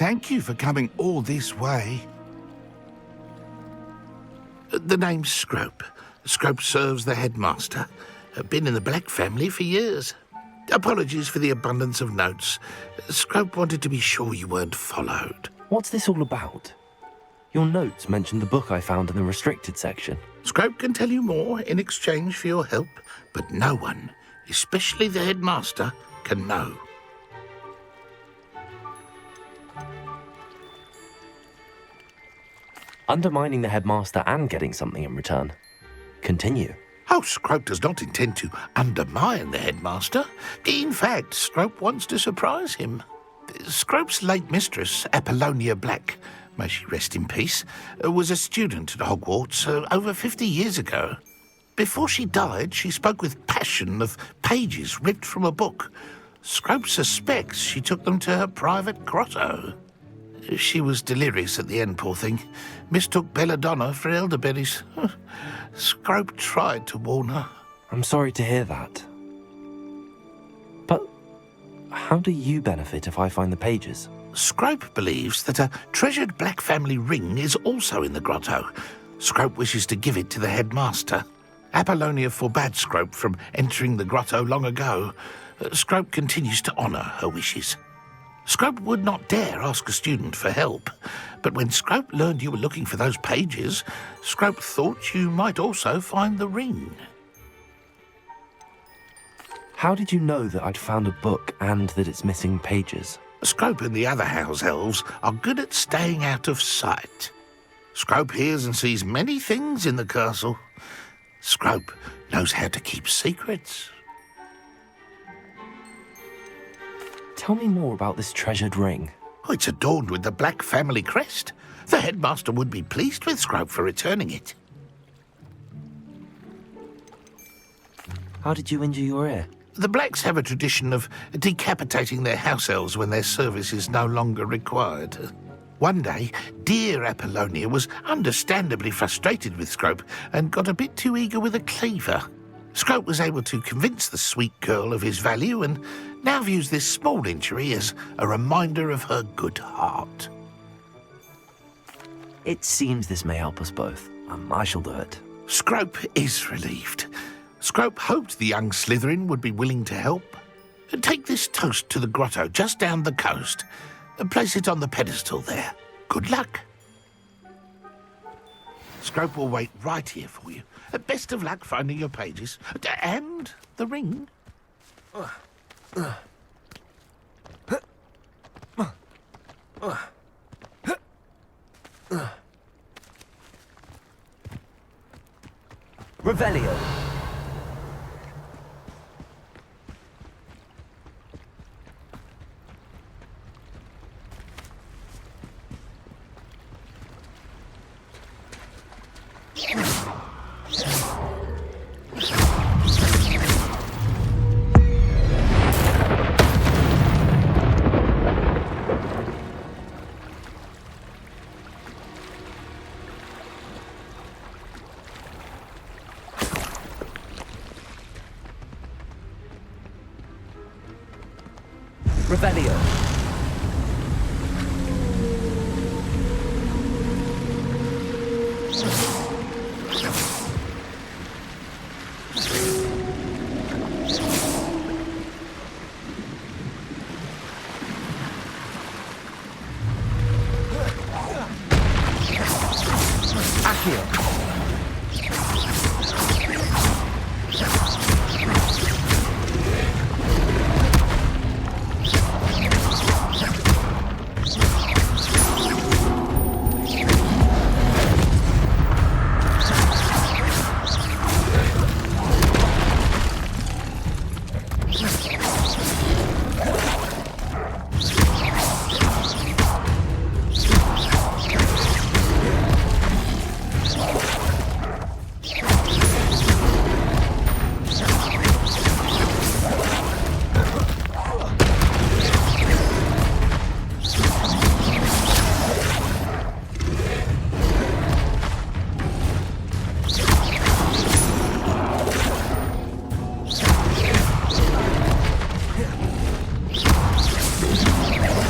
Thank you for coming all this way. The name's Scrope. Scrope serves the headmaster. Been in the Black family for years. Apologies for the abundance of notes. Scrope wanted to be sure you weren't followed. What's this all about? Your notes mentioned the book I found in the restricted section. Scrope can tell you more in exchange for your help, but no one, especially the headmaster, can know. Undermining the headmaster and getting something in return. Continue. Oh, Scrope does not intend to undermine the headmaster. In fact, Scrope wants to surprise him. Scrope's late mistress, Apollonia Black, may she rest in peace, was a student at Hogwarts over 50 years ago. Before she died, she spoke with passion of pages ripped from a book. Scrope suspects she took them to her private grotto. She was delirious at the end, poor thing. Mistook belladonna for elderberries. Scrope tried to warn her. I'm sorry to hear that. But how do you benefit if I find the pages? Scrope believes that a treasured Black family ring is also in the grotto. Scrope wishes to give it to the headmaster. Apollonia forbade Scrope from entering the grotto long ago. Scrope continues to honour her wishes. Scrope would not dare ask a student for help, but when Scrope learned you were looking for those pages, Scrope thought you might also find the ring. How did you know that I'd found a book and that it's missing pages? Scrope and the other house elves are good at staying out of sight. Scrope hears and sees many things in the castle. Scrope knows how to keep secrets. Tell me more about this treasured ring. Oh, it's adorned with the Black family crest. The headmaster would be pleased with Scrope for returning it. How did you injure your ear? The Blacks have a tradition of decapitating their house elves when their service is no longer required. One day, dear Apollonia was understandably frustrated with Scrope and got a bit too eager with a cleaver. Scrope was able to convince the sweet girl of his value and now views this small injury as a reminder of her good heart. It seems this may help us both. I shall do it. Scrope is relieved. Scrope hoped the young Slytherin would be willing to help. Take this toast to the grotto just down the coast and place it on the pedestal there. Good luck. Scrope will wait right here for you. Best of luck finding your pages. And the ring. Revelio. Revelio. Accio.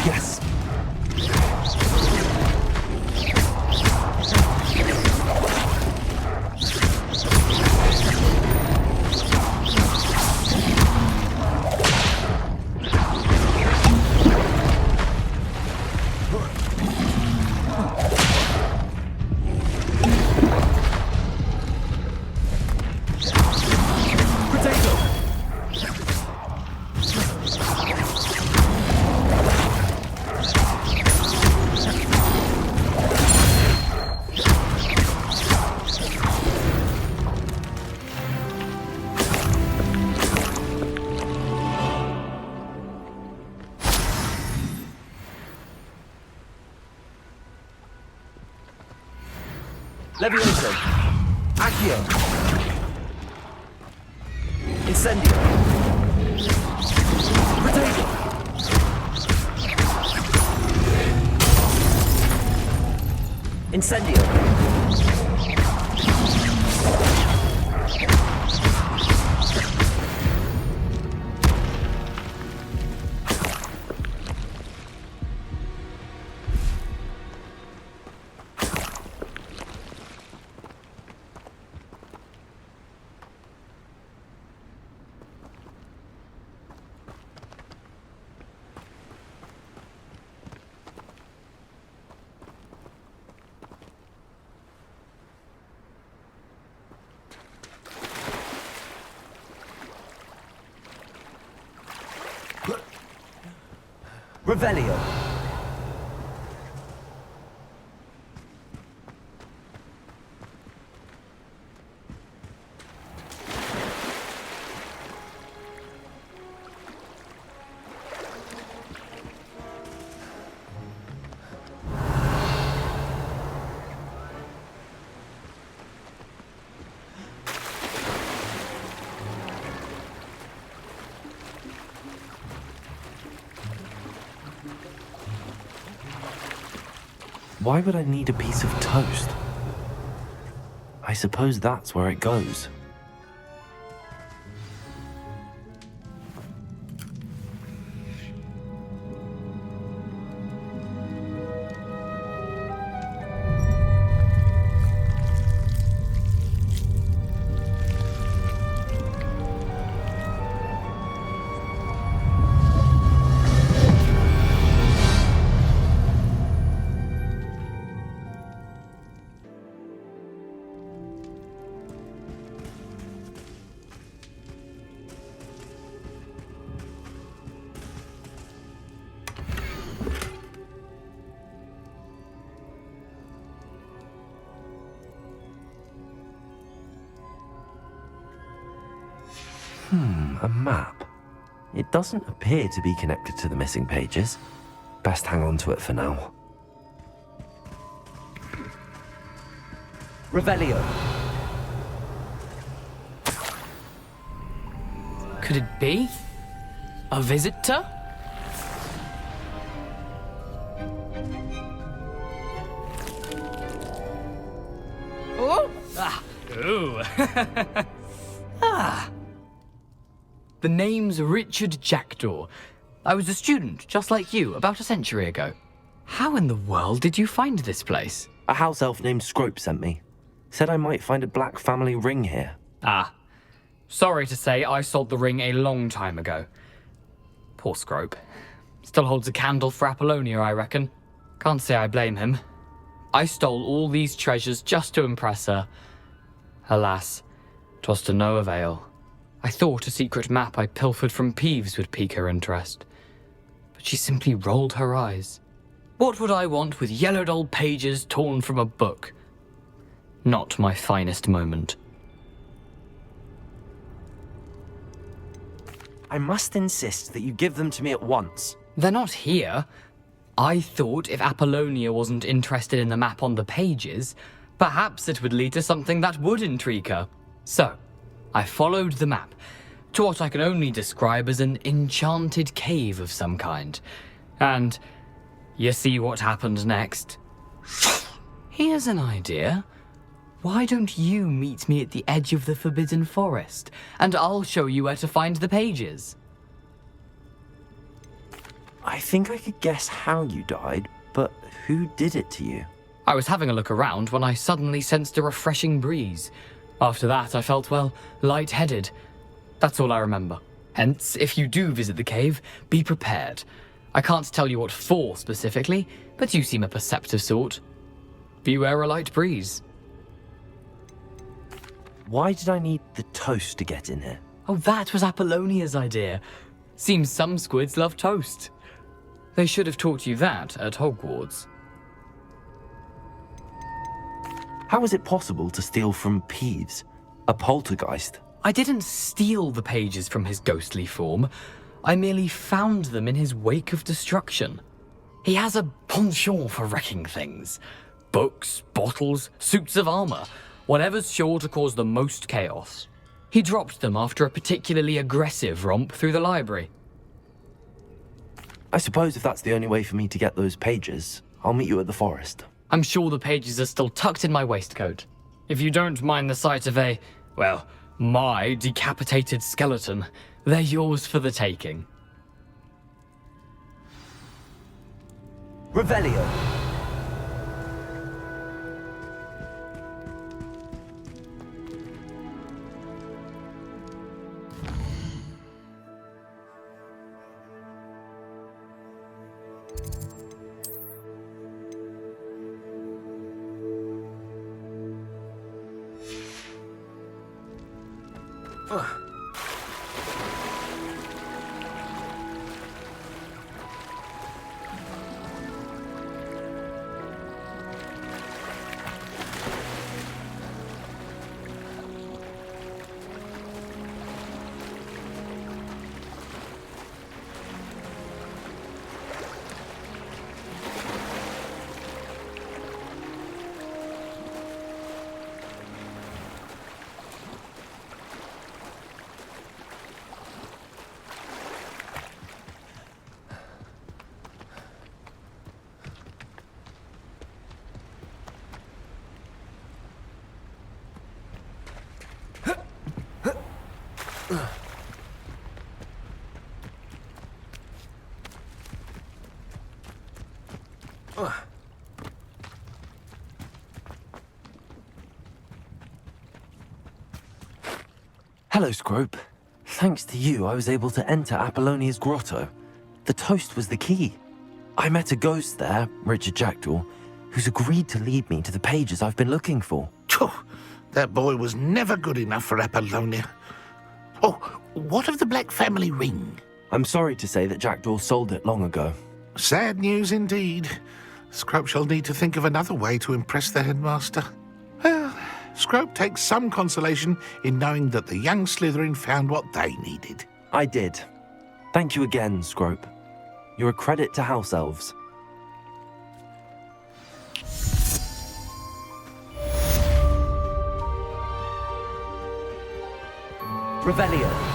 Yes. Levioso. Accio. Incendio. Protego. Incendio. Revelio. Why would I need a piece of toast? I suppose that's where it goes. A map. It doesn't appear to be connected to the missing pages. Best hang on to it for now. Revelio. Could it be? A visitor? Oh! Ah! Ooh! Ah! The name's Richard Jackdaw. I was a student, just like you, about a century ago. How in the world did you find this place? A house elf named Scrope sent me. Said I might find a black family ring here. Ah. Sorry to say, I sold the ring a long time ago. Poor Scrope. Still holds a candle for Apollonia, I reckon. Can't say I blame him. I stole all these treasures just to impress her. Alas, 'twas to no avail. I thought a secret map I pilfered from Peeves would pique her interest. But she simply rolled her eyes. What would I want with yellowed old pages torn from a book? Not my finest moment. I must insist that you give them to me at once. They're not here. I thought if Apollonia wasn't interested in the map on the pages, perhaps it would lead to something that would intrigue her. So, I followed the map to what I can only describe as an enchanted cave of some kind. And you see what happened next? Here's an idea. Why don't you meet me at the edge of the Forbidden Forest, and I'll show you where to find the pages? I think I could guess how you died, but who did it to you? I was having a look around when I suddenly sensed a refreshing breeze. After that, I felt, well, lightheaded. That's all I remember. Hence, if you do visit the cave, be prepared. I can't tell you what for specifically, but you seem a perceptive sort. Beware a light breeze. Why did I need the toast to get in here? Oh, that was Apollonia's idea. Seems some squids love toast. They should have taught you that at Hogwarts. How is it possible to steal from Peeves, a poltergeist? I didn't steal the pages from his ghostly form. I merely found them in his wake of destruction. He has a penchant for wrecking things. Books, bottles, suits of armor, whatever's sure to cause the most chaos. He dropped them after a particularly aggressive romp through the library. I suppose if that's the only way for me to get those pages, I'll meet you at the forest. I'm sure the pages are still tucked in my waistcoat. If you don't mind the sight of my decapitated skeleton, they're yours for the taking. Revelio. Hello, Scrope. Thanks to you, I was able to enter Apollonia's grotto. The toast was the key. I met a ghost there, Richard Jackdaw, who's agreed to lead me to the pages I've been looking for. Phew, that boy was never good enough for Apollonia. Oh, what of the Black family ring? I'm sorry to say that Jackdaw sold it long ago. Sad news indeed. Scrope shall need to think of another way to impress the headmaster. Well, Scrope takes some consolation in knowing that the young Slytherin found what they needed. I did. Thank you again, Scrope. You're a credit to House Elves. Revelio.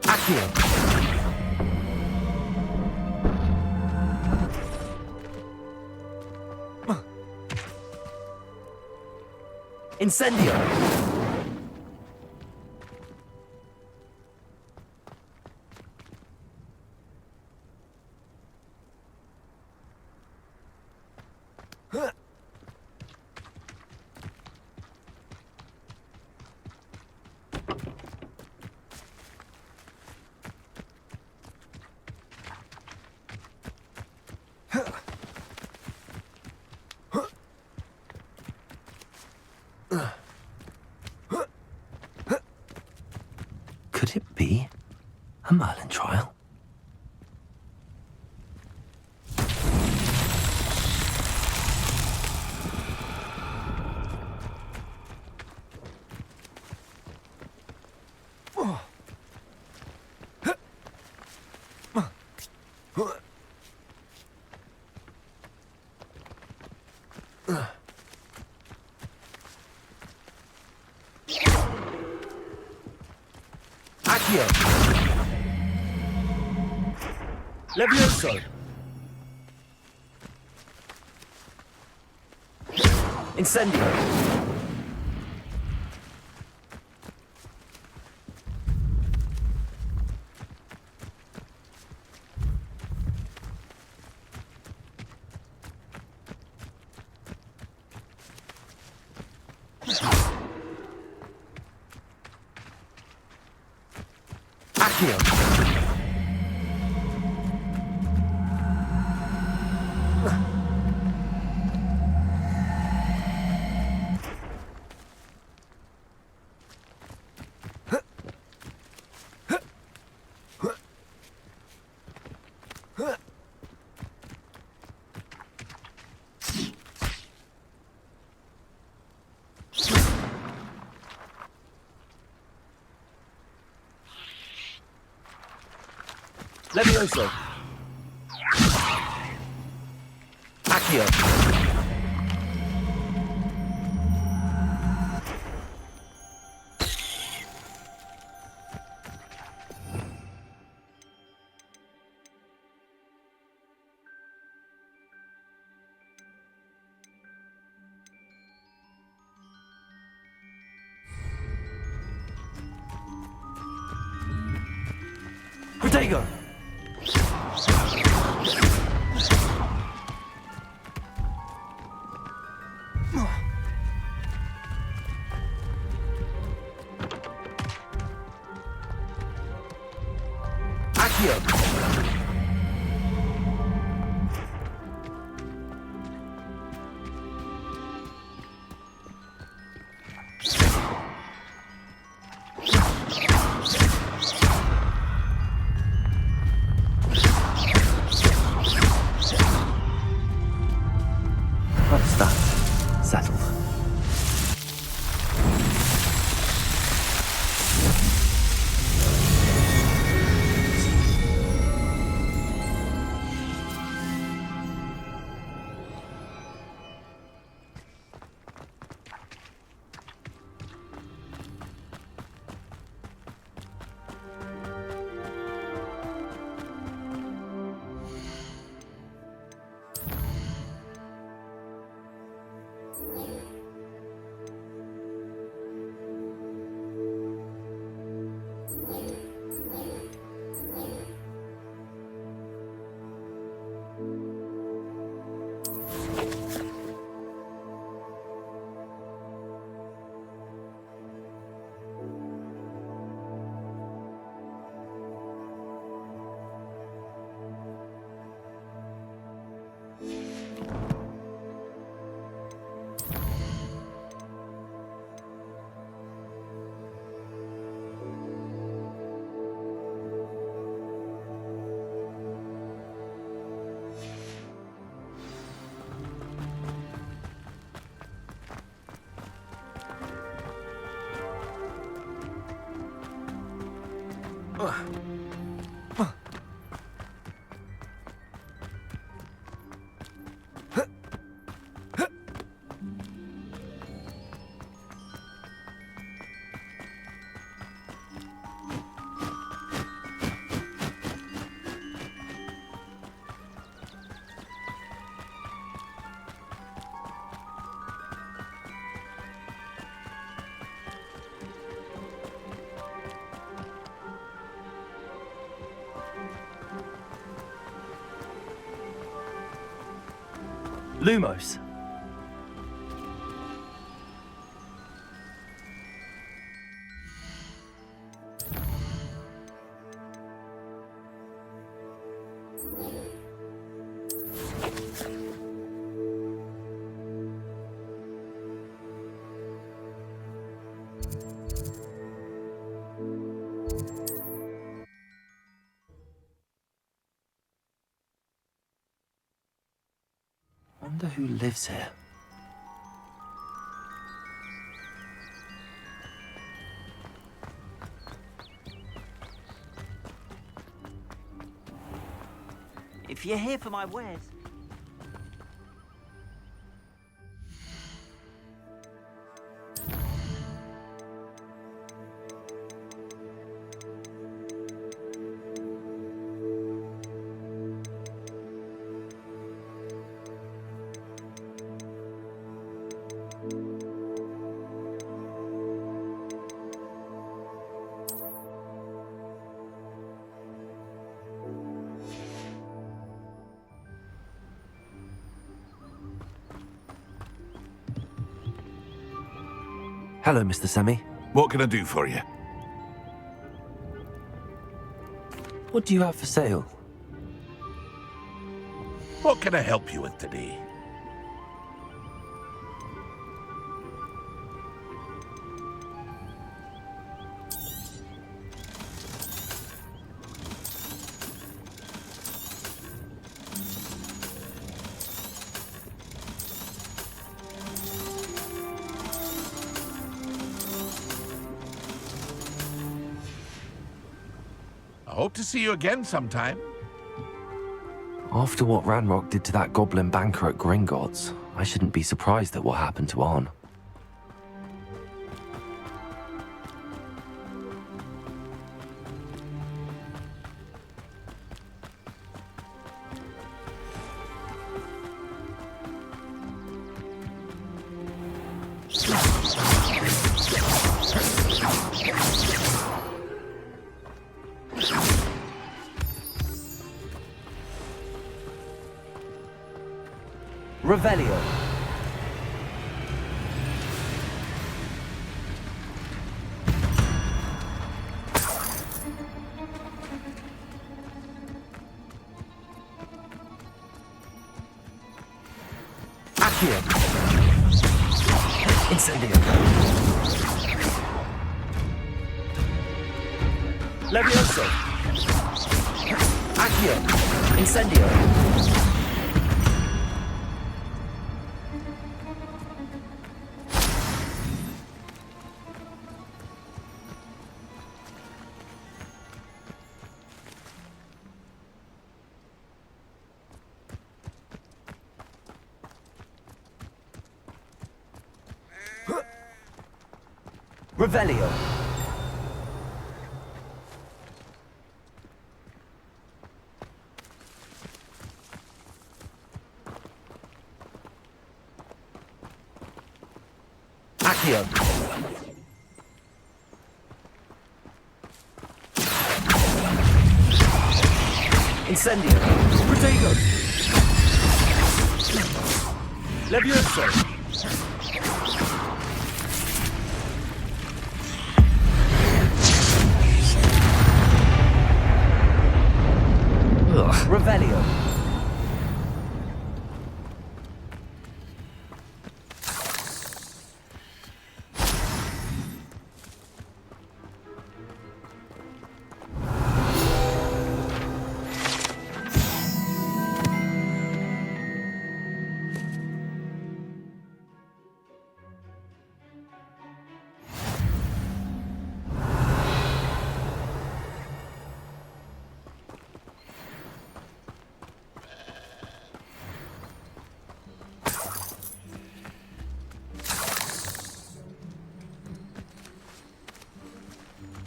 Accio. Incendio. Could it be a Merlin trial? Accio. Levioso. Incendio. Accio. Levioso. Accio. Protego. Accio. That's that. Settled. Lumos. Wonder who lives here. If you're here for my wares. Hello, Mr. Semi. What can I do for you? What do you have for sale? What can I help you with today? I hope to see you again sometime. After what Ranrock did to that goblin banker at Gringotts, I shouldn't be surprised at what happened to Arn. Revelio. Accio. Incendio. Levioso. Accio. Incendio. Revelio. Accio. Incendio. Protego. Levioso. Revelio.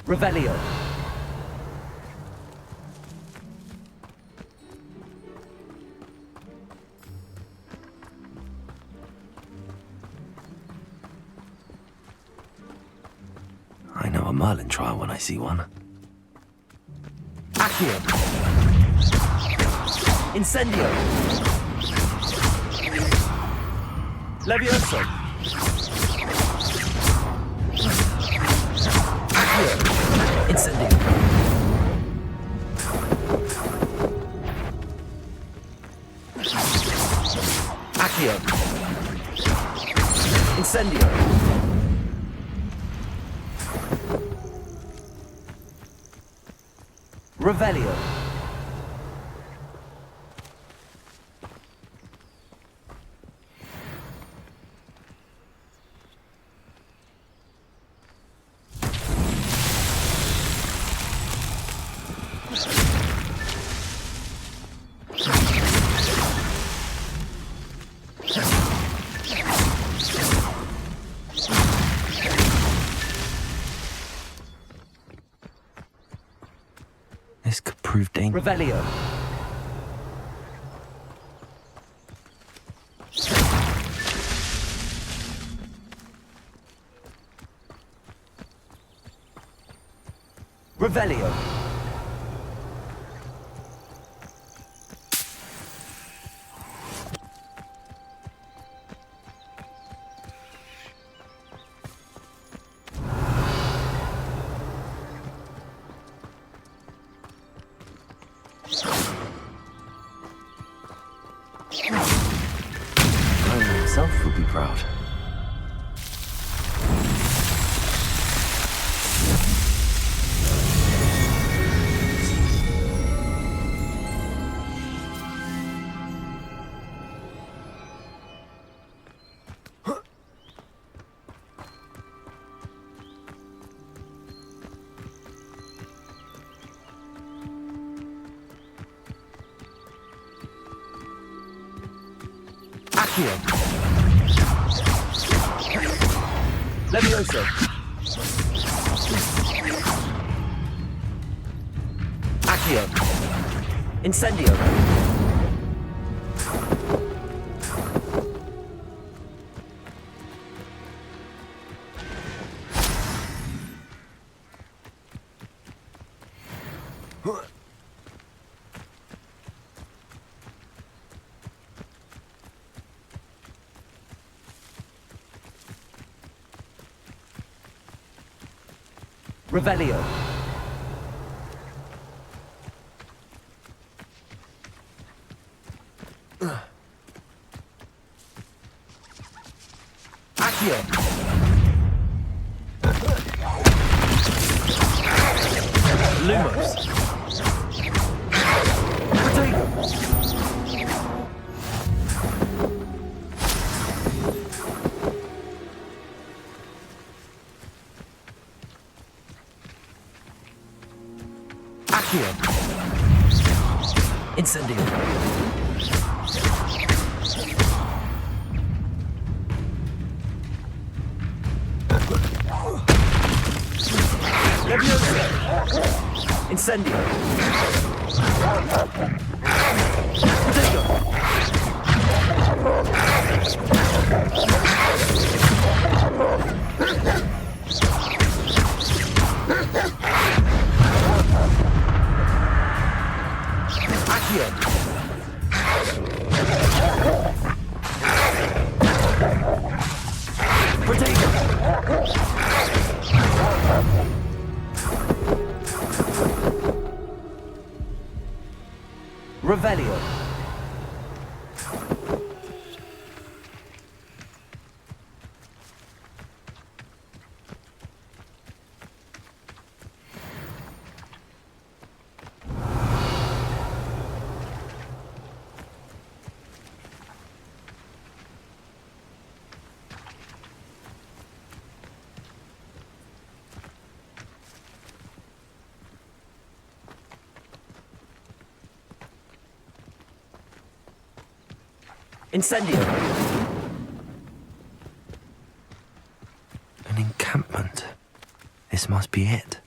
Revelio. I know a Merlin trial when I see one. Accio. Incendio. Levioso. Accio. Incendio. Accio. Incendio. Revelio. This could prove dangerous. Revelio. Revelio. I myself would be proud. Accio. Levioso. Accio. Incendio. Revelio. Accio. Lumos. Protego. Accio. Incendio. Levioso. Incendio. Protego. Accio. Protego. Revelio. Incendio. An encampment. This must be it.